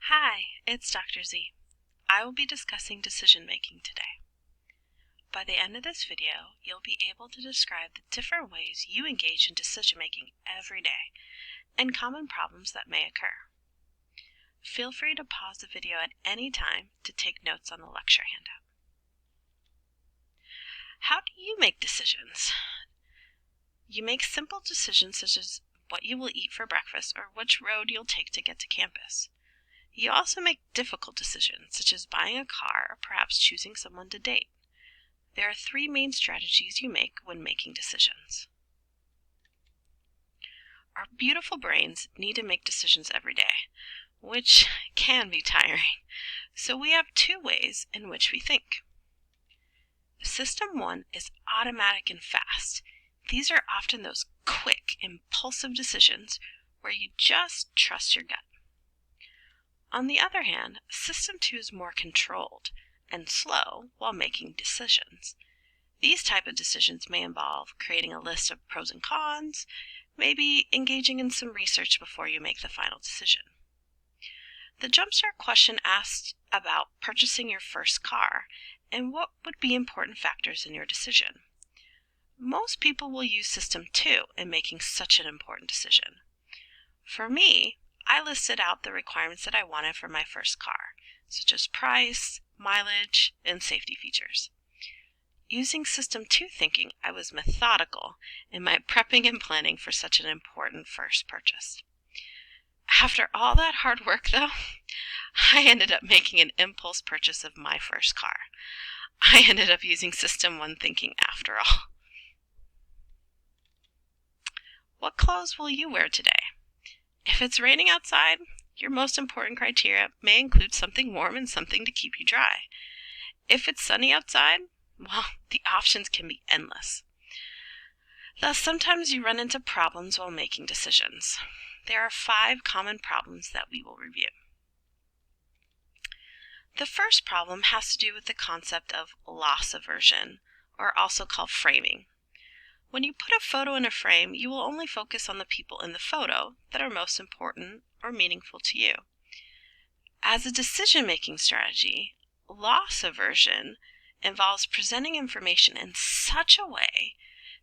Hi, it's Dr. Z. I will be discussing decision making today. By the end of this video, you'll be able to describe the different ways you engage in decision making every day and common problems that may occur. Feel free to pause the video at any time to take notes on the lecture handout. How do you make decisions? You make simple decisions such as what you will eat for breakfast or which road you'll take to get to campus. You also make difficult decisions, such as buying a car or perhaps choosing someone to date. There are three main strategies you make when making decisions. Our beautiful brains need to make decisions every day, which can be tiring. So we have two ways in which we think. System 1 is automatic and fast. These are often those quick, impulsive decisions where you just trust your gut. On the other hand, System 2 is more controlled and slow while making decisions. These type of decisions may involve creating a list of pros and cons, maybe engaging in some research before you make the final decision. The Jumpstart question asked about purchasing your first car and what would be important factors in your decision. Most people will use System 2 in making such an important decision. For me, I listed out the requirements that I wanted for my first car, such as price, mileage, and safety features. Using System 2 thinking, I was methodical in my prepping and planning for such an important first purchase. After all that hard work, though, I ended up making an impulse purchase of my first car. I ended up using System 1 thinking after all. What clothes will you wear today? If it's raining outside, your most important criteria may include something warm and something to keep you dry. If it's sunny outside, well, the options can be endless. Thus, sometimes you run into problems while making decisions. There are 5 common problems that we will review. The first problem has to do with the concept of loss aversion, or also called framing. When you put a photo in a frame, you will only focus on the people in the photo that are most important or meaningful to you. As a decision-making strategy, loss aversion involves presenting information in such a way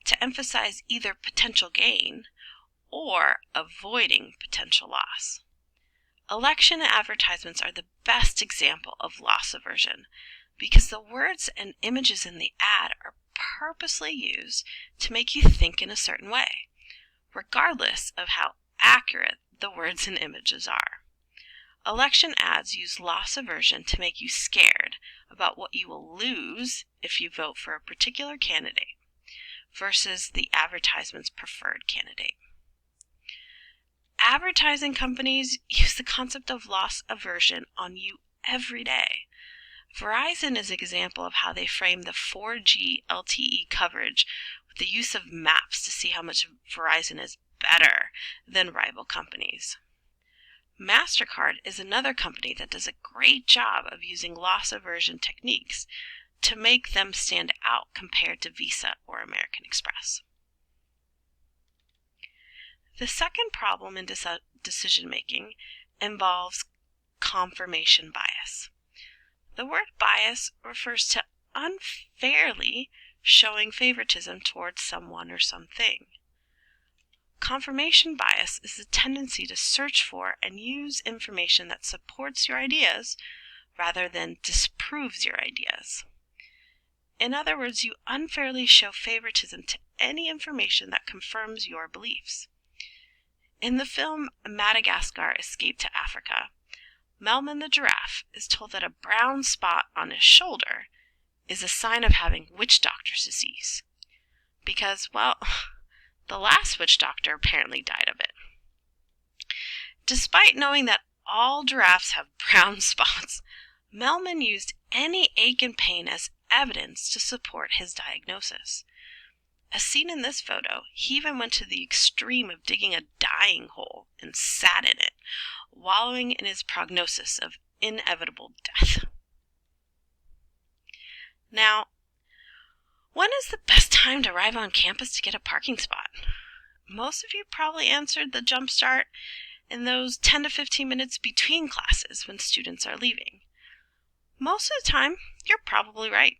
to emphasize either potential gain or avoiding potential loss. Election advertisements are the best example of loss aversion because the words and images in the ad are purposely used to make you think in a certain way, regardless of how accurate the words and images are. Election ads use loss aversion to make you scared about what you will lose if you vote for a particular candidate versus the advertisement's preferred candidate. Advertising companies use the concept of loss aversion on you every day. Verizon is an example of how they frame the 4G LTE coverage with the use of maps to see how much Verizon is better than rival companies. MasterCard is another company that does a great job of using loss aversion techniques to make them stand out compared to Visa or American Express. The second problem in decision making involves confirmation bias. The word bias refers to unfairly showing favoritism towards someone or something. Confirmation bias is the tendency to search for and use information that supports your ideas rather than disproves your ideas. In other words, you unfairly show favoritism to any information that confirms your beliefs. In the film Madagascar Escape to Africa, Melman the giraffe is told that a brown spot on his shoulder is a sign of having witch doctor's disease because, well, the last witch doctor apparently died of it. Despite knowing that all giraffes have brown spots, Melman used any ache and pain as evidence to support his diagnosis. As seen in this photo, he even went to the extreme of digging a dying hole and sat in it, wallowing in his prognosis of inevitable death. Now, when is the best time to arrive on campus to get a parking spot? Most of you probably answered the Jumpstart in those 10 to 15 minutes between classes when students are leaving. Most of the time, you're probably right.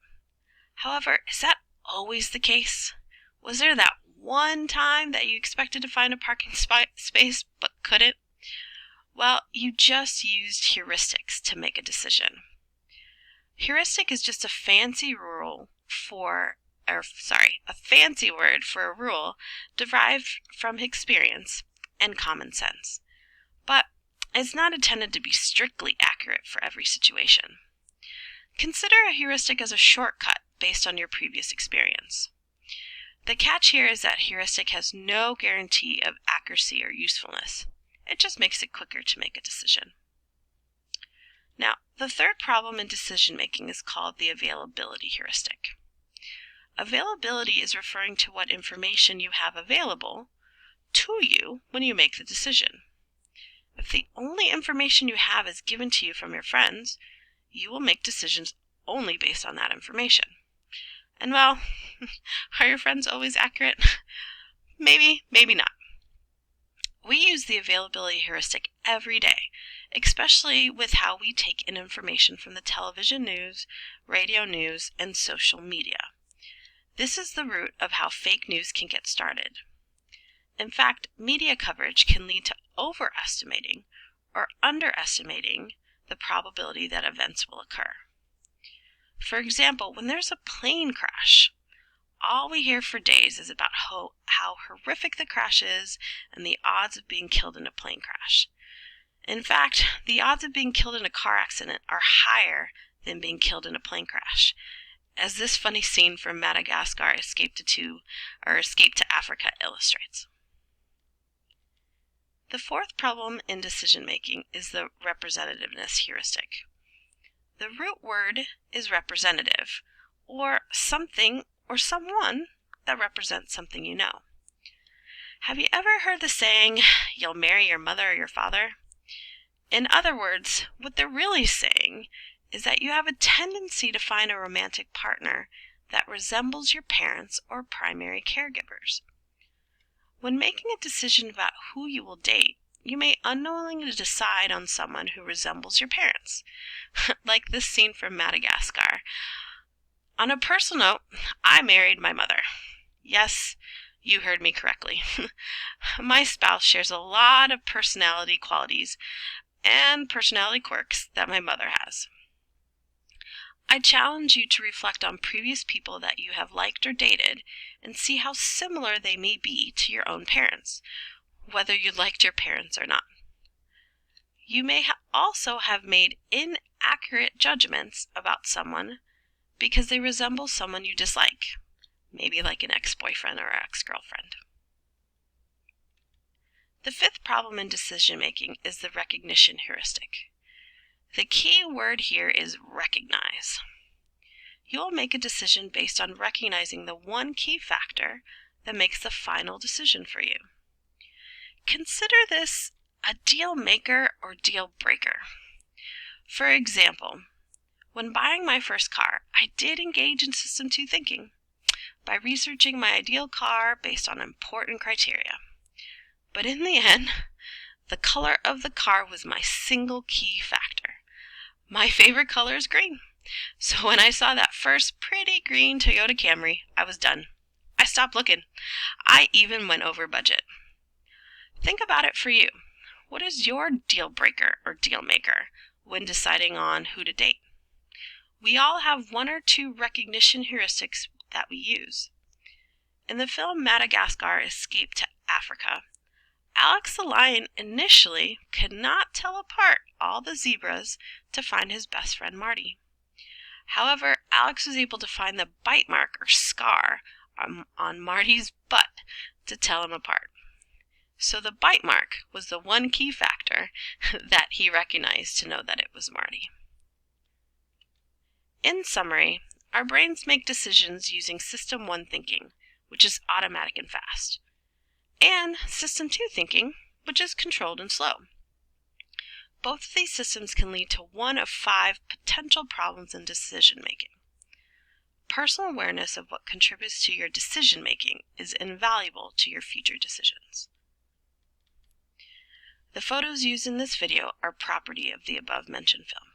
However, is that always the case? Was there that one time that you expected to find a parking space but couldn't? Well, you just used heuristics to make a decision. Heuristic is just a fancy word for a rule derived from experience and common sense, but it's not intended to be strictly accurate for every situation. Consider a heuristic as a shortcut based on your previous experience. The catch here is that heuristic has no guarantee of accuracy or usefulness. It just makes it quicker to make a decision. Now, the third problem in decision making is called the availability heuristic. Availability is referring to what information you have available to you when you make the decision. If the only information you have is given to you from your friends, you will make decisions only based on that information. And well, are your friends always accurate? Maybe, maybe not. We use the availability heuristic every day, especially with how we take in information from the television news, radio news, and social media. This is the root of how fake news can get started. In fact, media coverage can lead to overestimating or underestimating the probability that events will occur. For example, when there's a plane crash, all we hear for days is about how horrific the crash is and the odds of being killed in a plane crash. In fact, the odds of being killed in a car accident are higher than being killed in a plane crash, as this funny scene from Madagascar Escape to Africa illustrates. The fourth problem in decision-making is the representativeness heuristic. The root word is representative, or something or someone that represents something you know. Have you ever heard the saying, "You'll marry your mother or your father"? In other words, what they're really saying is that you have a tendency to find a romantic partner that resembles your parents or primary caregivers. When making a decision about who you will date, you may unknowingly decide on someone who resembles your parents, like this scene from Madagascar. On a personal note, I married my mother. Yes, you heard me correctly. My spouse shares a lot of personality qualities and personality quirks that my mother has. I challenge you to reflect on previous people that you have liked or dated and see how similar they may be to your own parents, whether you liked your parents or not. You may also have made inaccurate judgments about someone because they resemble someone you dislike, maybe like an ex-boyfriend or ex-girlfriend. The fifth problem in decision-making is the recognition heuristic. The key word here is recognize. You will make a decision based on recognizing the one key factor that makes the final decision for you. Consider this a deal maker or deal breaker. For example, when buying my first car, I did engage in System 2 thinking by researching my ideal car based on important criteria. But in the end, the color of the car was my single key factor. My favorite color is green. So when I saw that first pretty green Toyota Camry, I was done. I stopped looking. I even went over budget. Think about it for you. What is your deal breaker or deal maker when deciding on who to date? We all have one or two recognition heuristics that we use. In the film Madagascar Escape to Africa, Alex the lion initially could not tell apart all the zebras to find his best friend Marty. However, Alex was able to find the bite mark or scar on Marty's butt to tell him apart. So the bite mark was the one key factor that he recognized to know that it was Marty. In summary, our brains make decisions using System 1 thinking, which is automatic and fast, and System 2 thinking, which is controlled and slow. Both of these systems can lead to one of 5 potential problems in decision making. Personal awareness of what contributes to your decision making is invaluable to your future decisions. The photos used in this video are property of the above mentioned film.